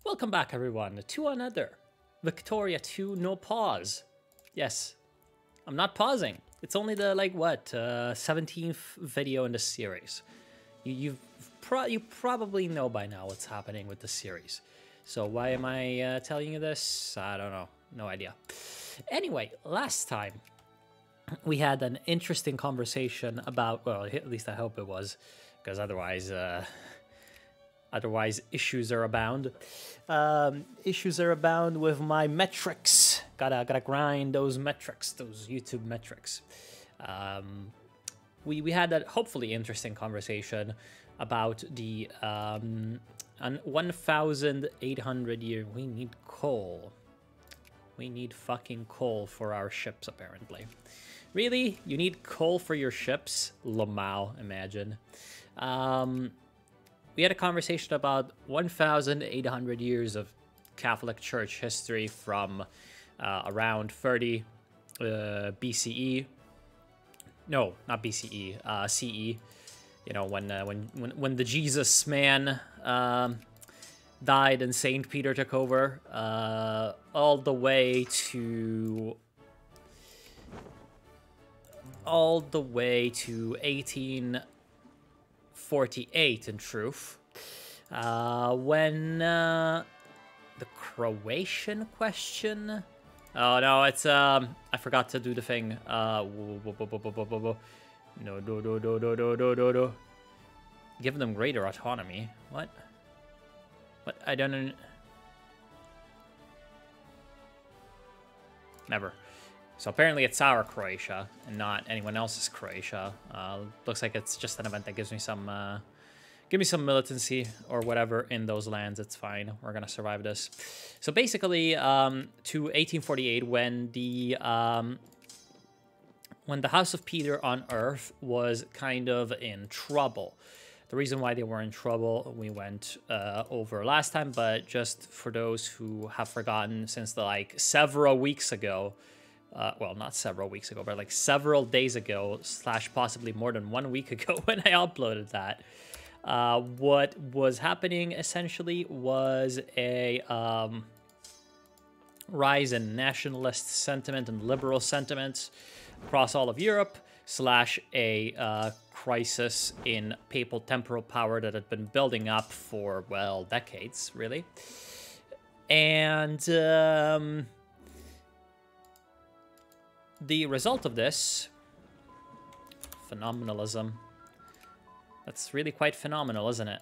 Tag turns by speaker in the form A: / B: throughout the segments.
A: Welcome back, everyone, to another Victoria 2 No Pause. Yes, I'm not pausing. It's only the, 17th video in the series. You probably know by now what's happening with the series. So why am I telling you this? I don't know. No idea. Anyway, last time we had an interesting conversation about, well, at least I hope it was, because otherwise issues are abound. Issues are abound with my metrics. Gotta grind those metrics, those YouTube metrics. We had a hopefully interesting conversation about the 1,800 year. We need coal. We need fucking coal for our ships, apparently. Really? You need coal for your ships? Lamau, imagine. We had a conversation about 1,800 years of Catholic Church history from around 30 BCE. No, not BCE, CE. You know, when the Jesus man died and Saint Peter took over, all the way to 1848 in truth, when the Croatian question. Oh no, it's I forgot to do the thing. No. Give them greater autonomy. What? I don't know. Never. So apparently it's our Croatia and not anyone else's Croatia. Looks like it's just an event that gives me some militancy or whatever in those lands. It's fine. We're gonna survive this. So basically, to 1848, when the House of Peter on Earth was kind of in trouble. The reason why they were in trouble we went over last time, but just for those who have forgotten, since the several weeks ago. Well, not several weeks ago, but several days ago, / possibly more than 1 week ago when I uploaded that. What was happening essentially was a rise in nationalist sentiment and liberal sentiments across all of Europe, / a crisis in papal temporal power that had been building up for, well, decades, really. And the result of this, phenomenalism. That's really quite phenomenal, isn't it?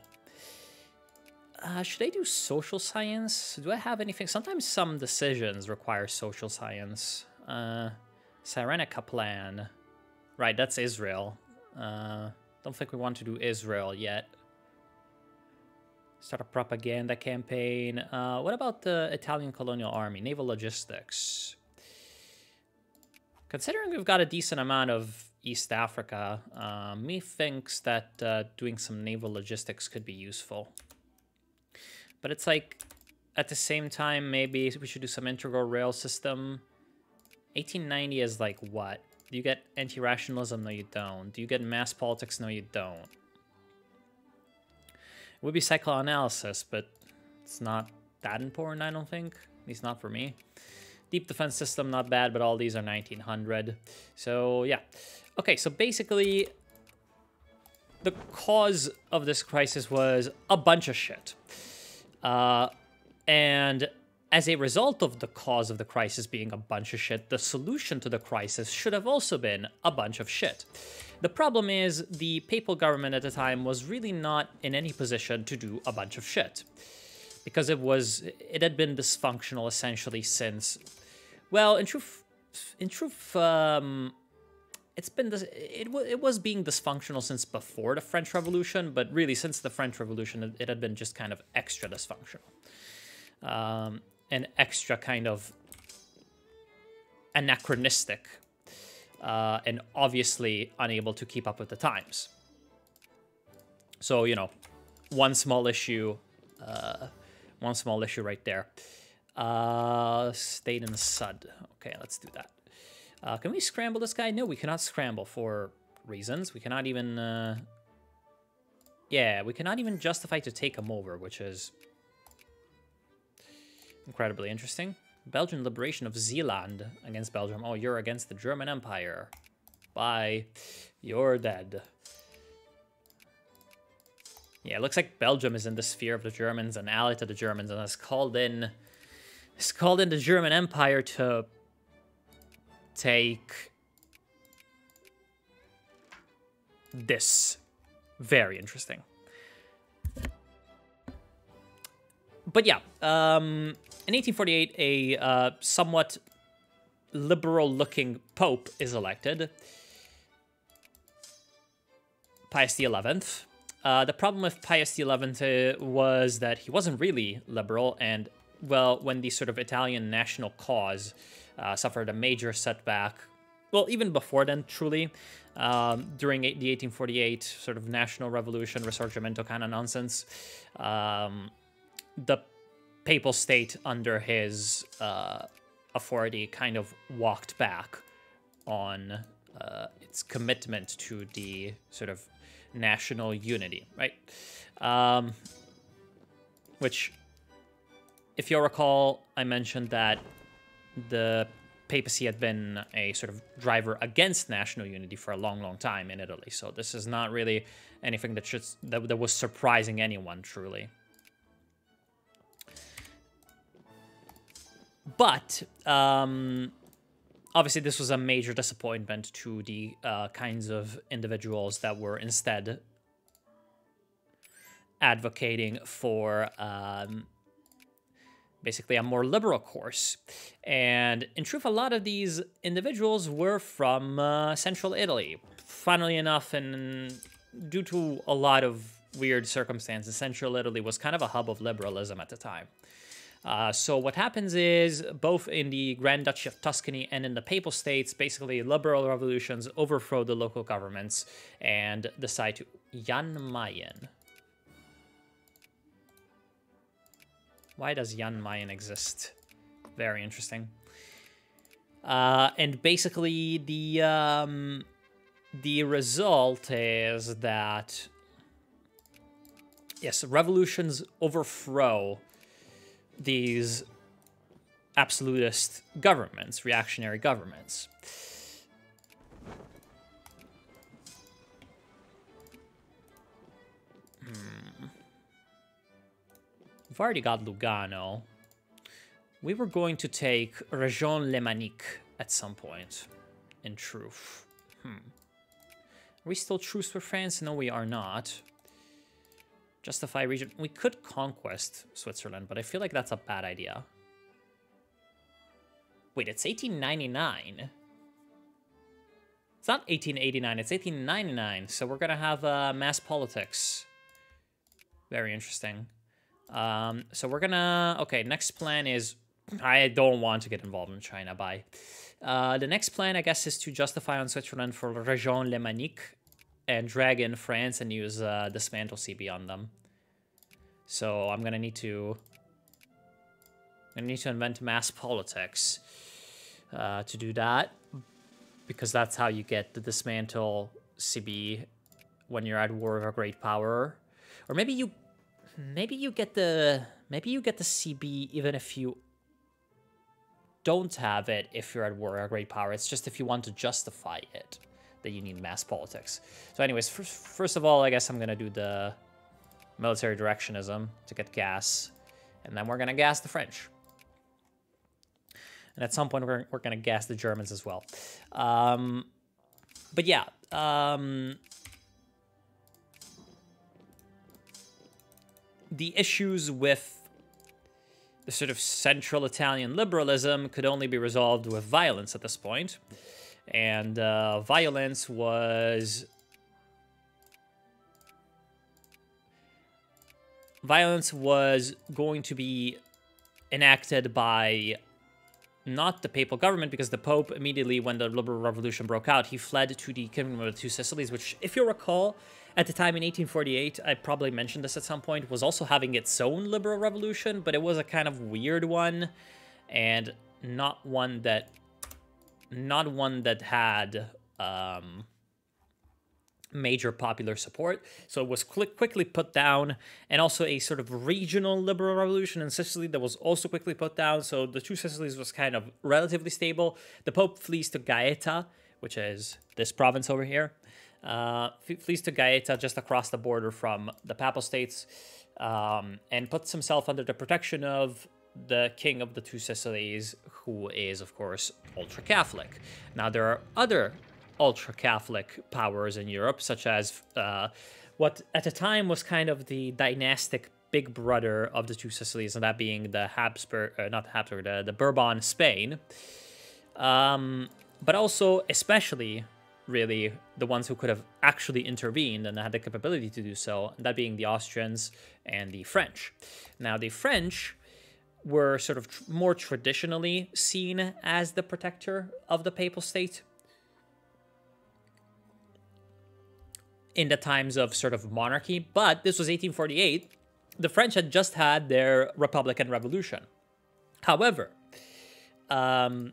A: Should I do social science? Do I have anything? Sometimes some decisions require social science. Cyrenaica plan. Right, that's Israel. Don't think we want to do Israel yet. Start a propaganda campaign. What about the Italian colonial army? Naval logistics. Considering we've got a decent amount of East Africa, me thinks that doing some naval logistics could be useful. But it's at the same time, maybe we should do some integral rail system. 1890 is what? Do you get anti-rationalism? No, you don't. Do you get mass politics? No, you don't. It would be psychoanalysis, but it's not that important, I don't think. At least not for me. Deep defense system, not bad, but all these are 1900. So, yeah. Okay, so basically, the cause of this crisis was a bunch of shit. And as a result of the cause of the crisis being a bunch of shit, the solution to the crisis should have also been a bunch of shit. The problem is the papal government at the time was really not in any position to do a bunch of shit. Because it had been dysfunctional essentially since, well, in truth, it was being dysfunctional since before the French Revolution, but really since the French Revolution, it had been just kind of extra dysfunctional, and extra kind of anachronistic, and obviously unable to keep up with the times. So one small issue right there. Stayed in the Sud. Okay, let's do that. Can we scramble this guy? No, we cannot scramble for reasons. We cannot even... yeah, we cannot even justify to take him over, which is incredibly interesting. Belgian liberation of Zeeland against Belgium. Oh, you're against the German Empire. Bye. You're dead. Yeah, it looks like Belgium is in the sphere of the Germans and allied to the Germans and has called in the German Empire to take this. Very interesting. But yeah, in 1848, a somewhat liberal-looking pope is elected, Pius XI. The problem with Pius XI was that he wasn't really liberal, and, well, when the sort of Italian national cause suffered a major setback, well, even before then, truly, during the 1848 sort of national revolution, Risorgimento kind of nonsense, the papal state under his authority kind of walked back on its commitment to the sort of national unity, right? Which, if you'll recall, I mentioned that the papacy had been a sort of driver against national unity for a long, long time in Italy. So this is not really anything that was surprising anyone, truly. But obviously, this was a major disappointment to the kinds of individuals that were instead advocating for basically a more liberal course. And in truth, a lot of these individuals were from central Italy. Funnily enough, and due to a lot of weird circumstances, central Italy was kind of a hub of liberalism at the time. So what happens is, both in the Grand Duchy of Tuscany and in the Papal States, basically liberal revolutions overthrow the local governments and decide to... Jan Mayen. Why does Jan Mayen exist? Very interesting. And basically, the result is that... Yes, revolutions overthrow these absolutist governments, reactionary governments. We've already got Lugano. We were going to take Région Lémanique at some point, in truth. Are we still truce with France? No, we are not. Justify region. We could conquest Switzerland, but I feel like that's a bad idea. Wait, it's 1899. It's not 1889, it's 1899. So we're gonna have mass politics. Very interesting. So we're gonna... Okay, next plan is... I don't want to get involved in China, bye. The next plan, I guess, is to justify on Switzerland for Région Lémanique and drag in France and use Dismantle CB on them. So I'm gonna need to invent mass politics to do that, because that's how you get the Dismantle CB when you're at war with a great power. Or maybe you get the CB even if you don't have it if you're at war with a great power. It's just if you want to justify it that you need mass politics. So anyways, first of all, I guess I'm going to do the military directionism to get gas. And then we're going to gas the French. And at some point, we're going to gas the Germans as well. But yeah. The issues with the sort of central Italian liberalism could only be resolved with violence at this point. And violence was going to be enacted by not the papal government, because the Pope immediately, when the liberal revolution broke out, he fled to the Kingdom of the Two Sicilies, which, if you recall, at the time in 1848, I probably mentioned this at some point, was also having its own liberal revolution, but it was a kind of weird one, and not one that had major popular support, so it was quickly put down, and also a sort of regional liberal revolution in Sicily that was also quickly put down, so the two Sicilies was kind of relatively stable. The Pope flees to Gaeta, which is this province over here, flees to Gaeta just across the border from the Papal States, and puts himself under the protection of the king of the two Sicilies, who is, of course, ultra-Catholic. Now, there are other ultra-Catholic powers in Europe, such as what at the time was kind of the dynastic big brother of the two Sicilies, and that being the the Bourbon Spain. But also, especially, really, the ones who could have actually intervened and had the capability to do so, that being the Austrians and the French. Now, the French were sort of more traditionally seen as the protector of the Papal State in the times of sort of monarchy, but this was 1848. The French had just had their Republican Revolution. However, the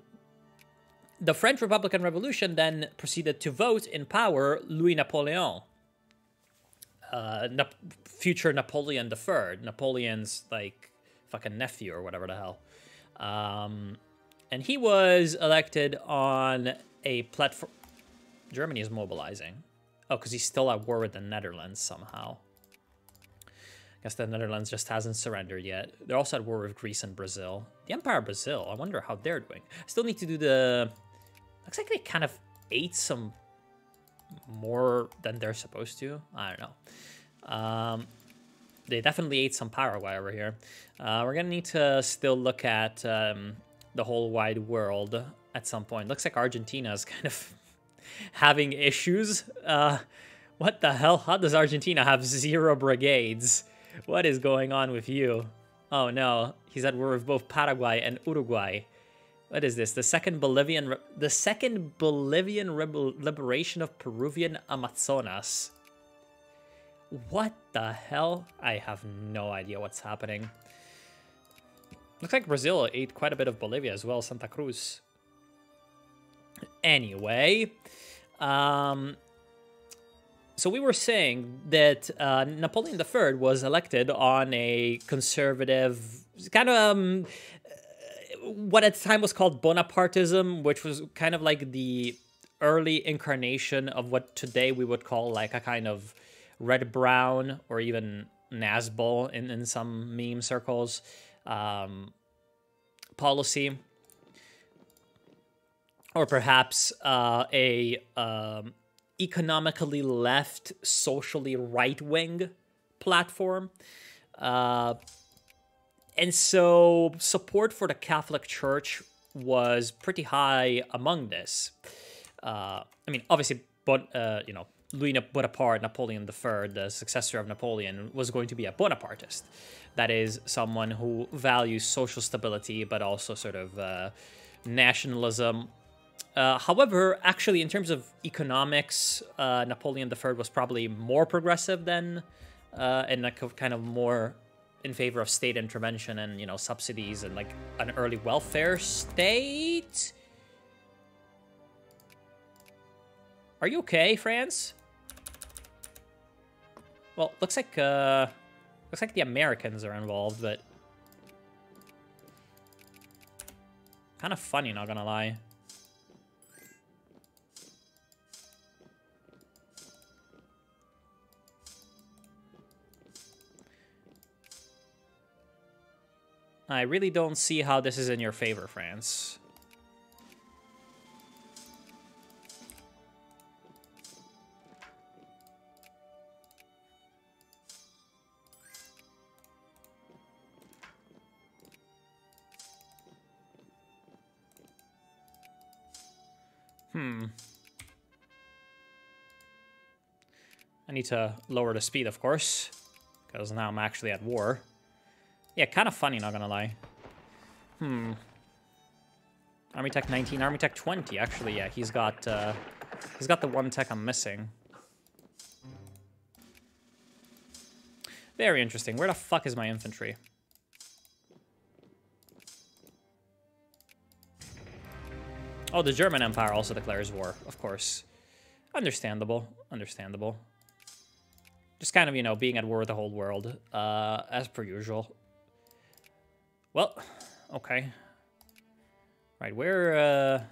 A: French Republican Revolution then proceeded to vote in power Louis Napoleon, future Napoleon III, Napoleon's like fucking nephew or whatever the hell. And he was elected on a platform. Germany is mobilizing. Oh, because he's still at war with the Netherlands somehow. I guess the Netherlands just hasn't surrendered yet. They're also at war with Greece and Brazil. The Empire of Brazil, I wonder how they're doing. I still need to do the... Looks like they kind of ate some more than they're supposed to. I don't know. They definitely ate some Paraguay over here. We're going to need to still look at the whole wide world at some point. Looks like Argentina is kind of having issues. What the hell? How does Argentina have 0 brigades? What is going on with you? Oh no, he's at war with both Paraguay and Uruguay. What is this? The second Bolivian liberation of Peruvian Amazonas. What the hell? I have no idea what's happening. Looks like Brazil ate quite a bit of Bolivia as well, Santa Cruz. Anyway, so we were saying that Napoleon III was elected on a conservative, kind of what at the time was called Bonapartism, which was kind of like the early incarnation of what today we would call like a kind of red-brown or even Nazbol in some meme circles policy. Or perhaps a economically left, socially right-wing platform. And so support for the Catholic Church was pretty high among this. I mean, obviously, Louis Bonaparte, Napoleon III, the successor of Napoleon, was going to be a Bonapartist. That is someone who values social stability, but also sort of nationalism. However, actually, in terms of economics, Napoleon III was probably more progressive than, and like kind of more in favor of state intervention and, you know, subsidies and like an early welfare state. Are you okay, France? Well, looks like the Americans are involved, but kind of funny, not gonna lie. I really don't see how this is in your favor, France. I need to lower the speed, of course, because now I'm actually at war. Yeah, kind of funny, not gonna lie. Army Tech 19, Army Tech 20, actually, yeah, he's got the one tech I'm missing. Very interesting. Where the fuck is my infantry? Oh, the German Empire also declares war, of course. Understandable. Understandable. Just kind of, you know, being at war with the whole world, as per usual. Well, okay. Right, where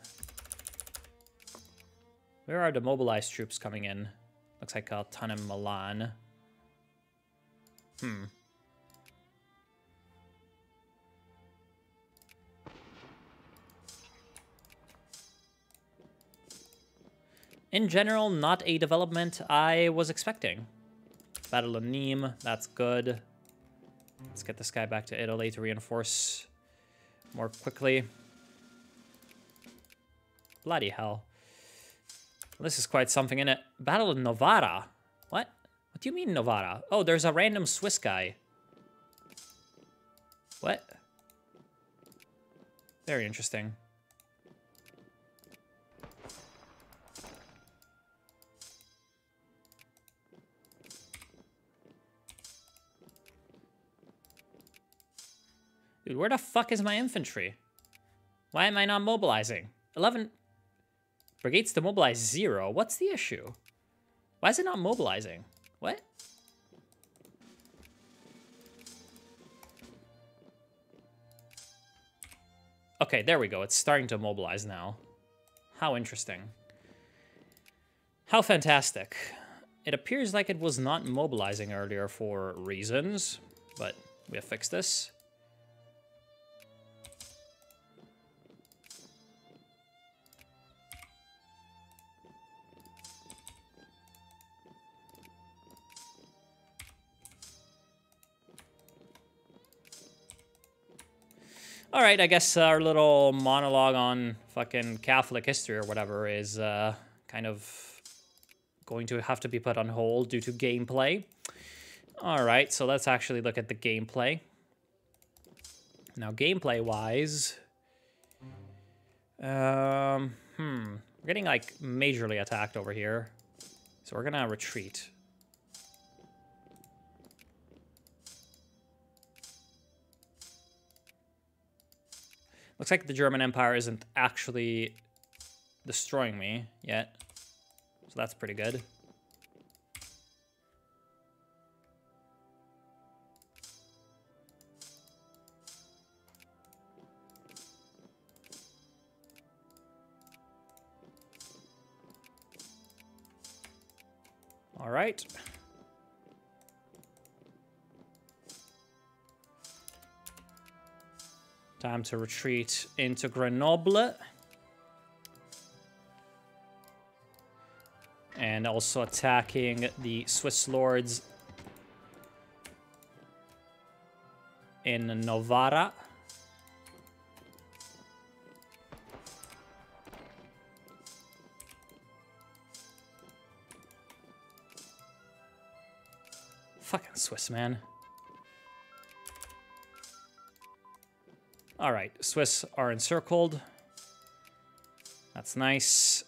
A: are the mobilized troops coming in? Looks like a ton in Milan. In general, not a development I was expecting. Battle of Nîmes, that's good. Let's get this guy back to Italy to reinforce more quickly. Bloody hell. This is quite something, innit? Battle of Novara. What? What do you mean Novara? Oh, there's a random Swiss guy. What? Very interesting. Dude, where the fuck is my infantry? Why am I not mobilizing? 11 brigades to mobilize 0. What's the issue? Why is it not mobilizing? What? Okay, there we go. It's starting to mobilize now. How interesting. How fantastic. It appears like it was not mobilizing earlier for reasons, but we have fixed this. All right, I guess our little monologue on fucking Catholic history or whatever is kind of going to have to be put on hold due to gameplay. All right, so let's actually look at the gameplay. Now, gameplay-wise, we're getting like majorly attacked over here, so we're gonna retreat. Looks like the German Empire isn't actually destroying me yet, so that's pretty good. All right. Time to retreat into Grenoble. And also attacking the Swiss lords in Novara. Fucking Swiss, man. All right, Swiss are encircled. That's nice.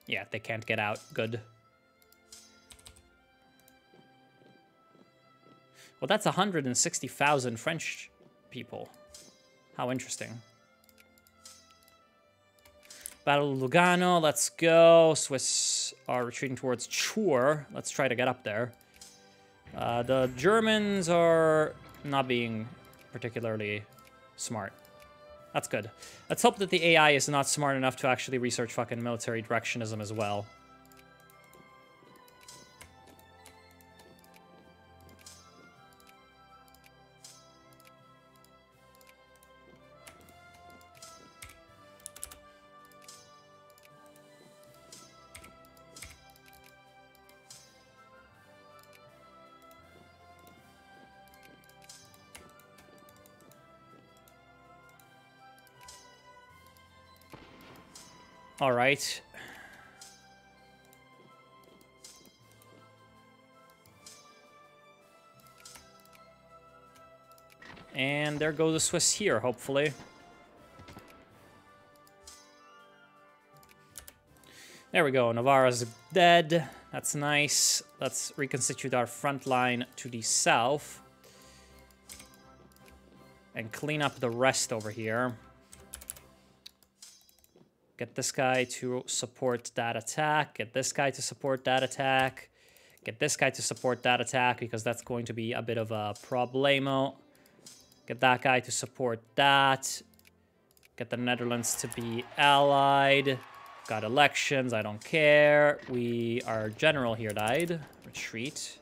A: Yeah, they can't get out. Good. Well, that's 160,000 French people. How interesting. Battle of Lugano, let's go. Swiss are retreating towards Chur. Let's try to get up there. The Germans are not being particularly smart. That's good. Let's hope that the AI is not smart enough to actually research fucking military directionism as well. All right. And there go the Swiss here, hopefully. There we go. Navarra's dead. That's nice. Let's reconstitute our front line to the south. and clean up the rest over here. Get this guy to support that attack. Get this guy to support that attack. Get this guy to support that attack, because that's going to be a bit of a problemo. Get that guy to support that. Get the Netherlands to be allied. Got elections, I don't care. Our general here died. Retreat.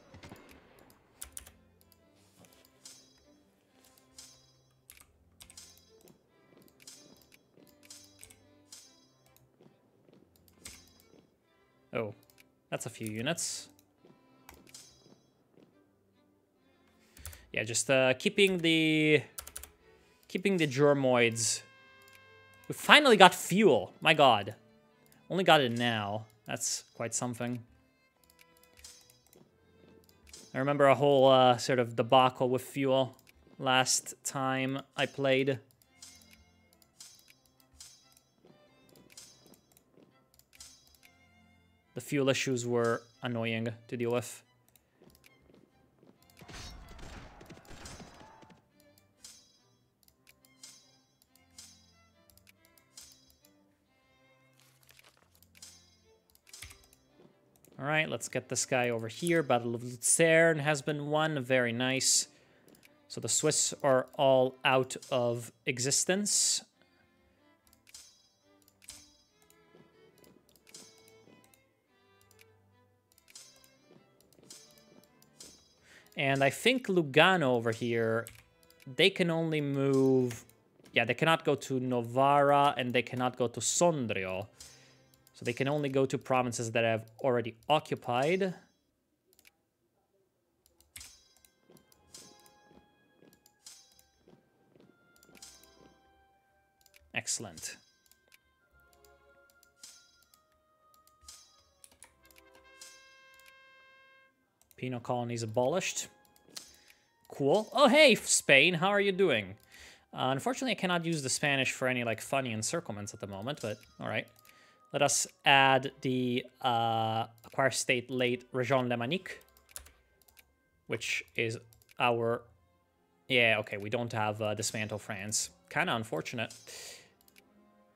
A: Oh, that's a few units. Yeah, just keeping the Germoids. We finally got fuel. My god. Only got it now. That's quite something. I remember a whole sort of debacle with fuel last time I played. The fuel issues were annoying to deal with. All right, let's get this guy over here. Battle of Lucerne has been won. Very nice. So the Swiss are all out of existence. And I think Lugano over here, they can only move... Yeah, they cannot go to Novara and they cannot go to Sondrio. So they can only go to provinces that have already occupied. Excellent. Penal colonies abolished. Cool. Oh, hey, Spain, how are you doing? Unfortunately, I cannot use the Spanish for any, like, funny encirclements at the moment, but all right. Let us add the acquire state late Région Lémanique, which is our... Yeah, okay, we don't have Dismantle France. Kind of unfortunate.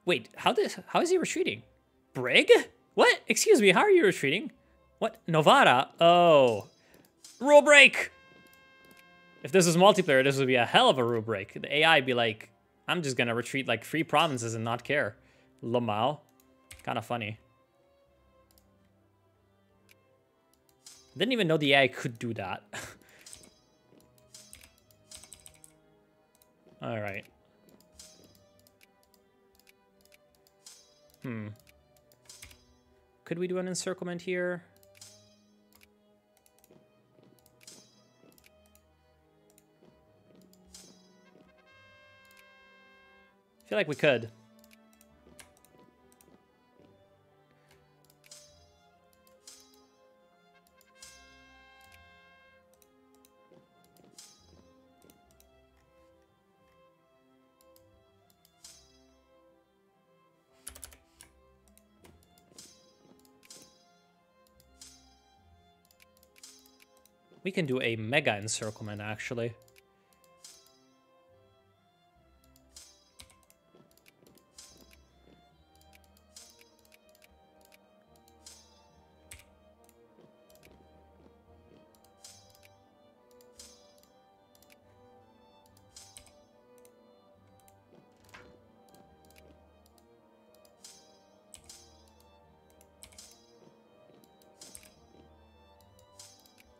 A: Wait, how is he retreating? Brig? What? Excuse me, how are you retreating? What? Novara? Oh. Rule break! If this was multiplayer, this would be a hell of a rule break. The AI would be like, I'm just gonna retreat like 3 provinces and not care. Lamau. Kind of funny. Didn't even know the AI could do that. Alright. Could we do an encirclement here? I feel like we could. We can do a mega encirclement, actually.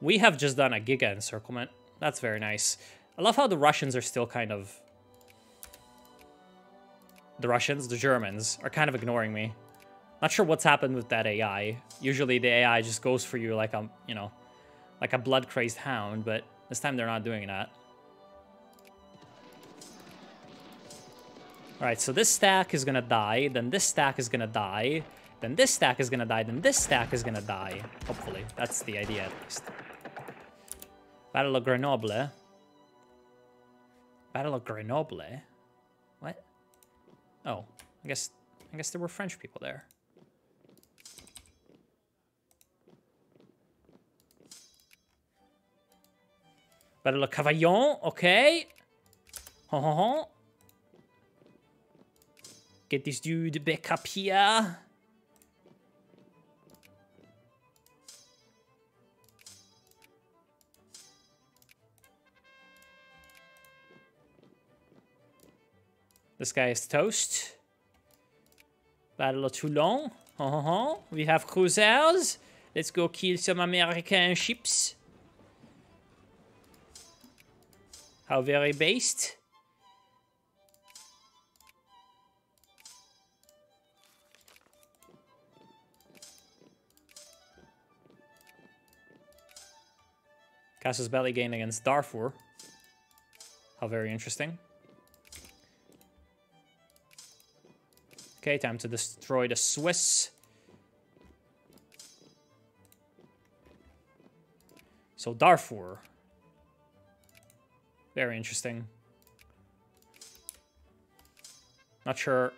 A: We have just done a Giga encirclement. That's very nice. I love how the Russians are still kind of... The Germans, are kind of ignoring me. Not sure what's happened with that AI. Usually the AI just goes for you like a, you know, like a blood-crazed hound, but this time they're not doing that. Alright, so this stack is gonna die, then this stack is gonna die, then this stack is gonna die, then this stack is gonna die. Hopefully. That's the idea, at least. Battle of Grenoble. Battle of Grenoble? What? Oh, I guess there were French people there. Battle of Cavaillon, okay. Ho ho ho. Get this dude back up here. This guy is toast. Battle of Toulon. Ho ho ho. We have cruisers. Let's go kill some American ships. How very based. Casus Belli gained against Darfur. How very interesting. Okay, time to destroy the Swiss. So Darfur. Very interesting. Not sure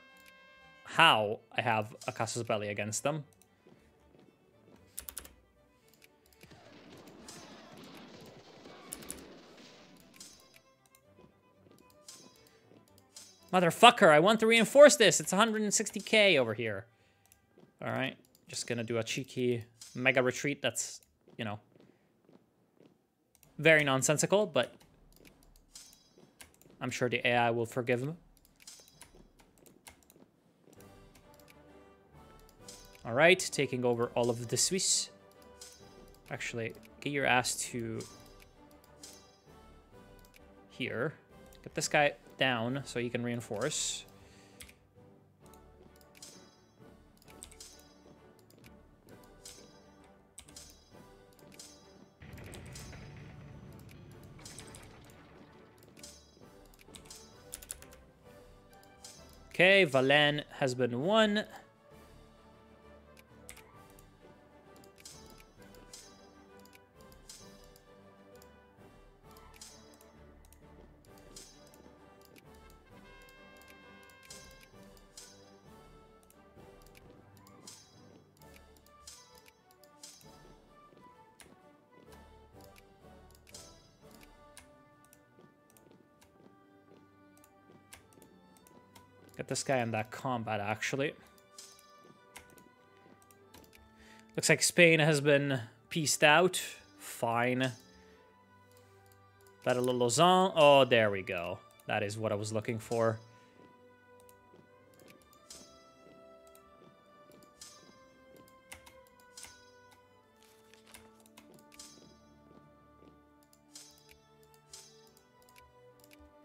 A: how I have a Casus Belli against them. Motherfucker, I want to reinforce this. It's 160k over here. All right, just gonna do a cheeky mega retreat that's, you know, very nonsensical, but I'm sure the AI will forgive him. All right, taking over all of the Swiss. Actually, get your ass to here. Get this guy down so he can reinforce. Okay, Valais has been won. Get this guy in that combat, actually. Looks like Spain has been pieced out. Fine. Battle of Lausanne. Oh, there we go. That is what I was looking for.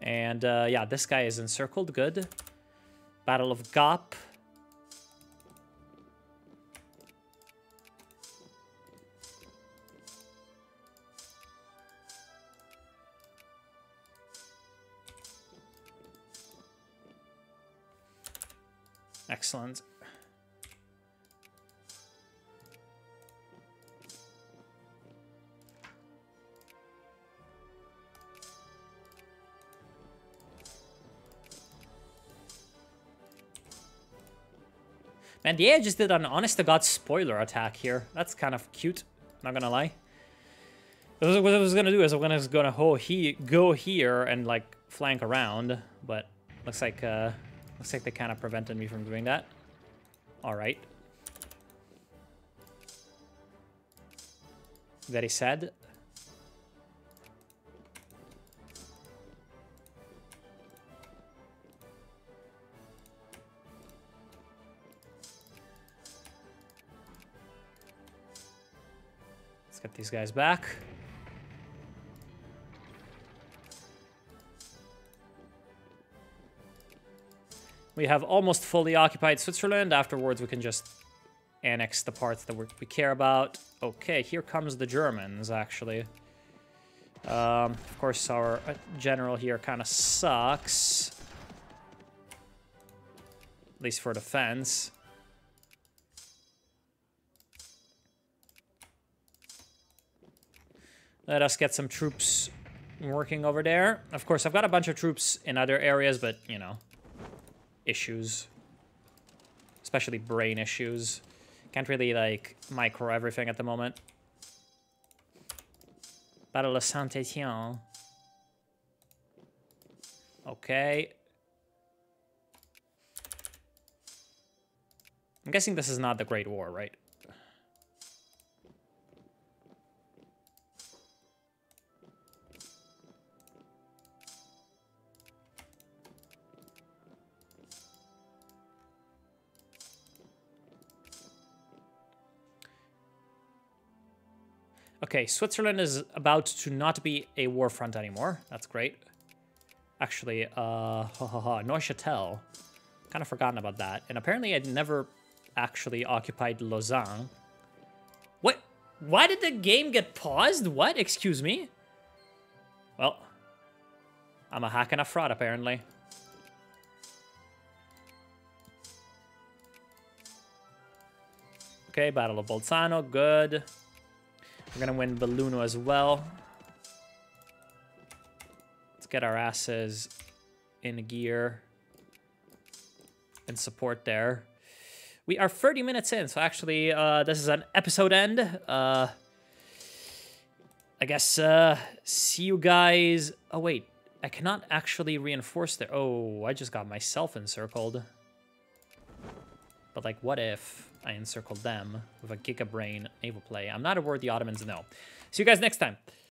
A: And yeah, this guy is encircled. Good. Battle of Gap. Excellent. Man, the AI just did an honest-to-God spoiler attack here. That's kind of cute, not gonna lie. What I was gonna do is I was gonna go here and like flank around, but looks like they kind of prevented me from doing that. All right. Very sad. Let's get these guys back. We have almost fully occupied Switzerland. Afterwards, we can just annex the parts that we care about. Okay, here comes the Germans, actually. Of course, our general here kind of sucks. At least for defense. Let us get some troops working over there. Of course, I've got a bunch of troops in other areas, but, you know, issues. Especially brain issues. Can't really, like, micro everything at the moment. Battle of Saint-Étienne. Okay. I'm guessing this is not the Great War, right? Okay, Switzerland is about to not be a war front anymore. That's great. Actually, Neuchâtel. Kind of forgotten about that. And apparently I'd never actually occupied Lausanne. What? Why did the game get paused? What? Excuse me? Well, I'm a hack and a fraud, apparently. Okay, Battle of Bolzano, good. We're gonna win Belluno as well. Let's get our asses in gear and support there. We are 30 minutes in, so actually this is an episode end. I guess see you guys. Oh wait, I cannot actually reinforce there. Oh, I just got myself encircled. But like, what if I encircled them with a Giga Brain naval play? I'm not a word the Ottomans know. See you guys next time.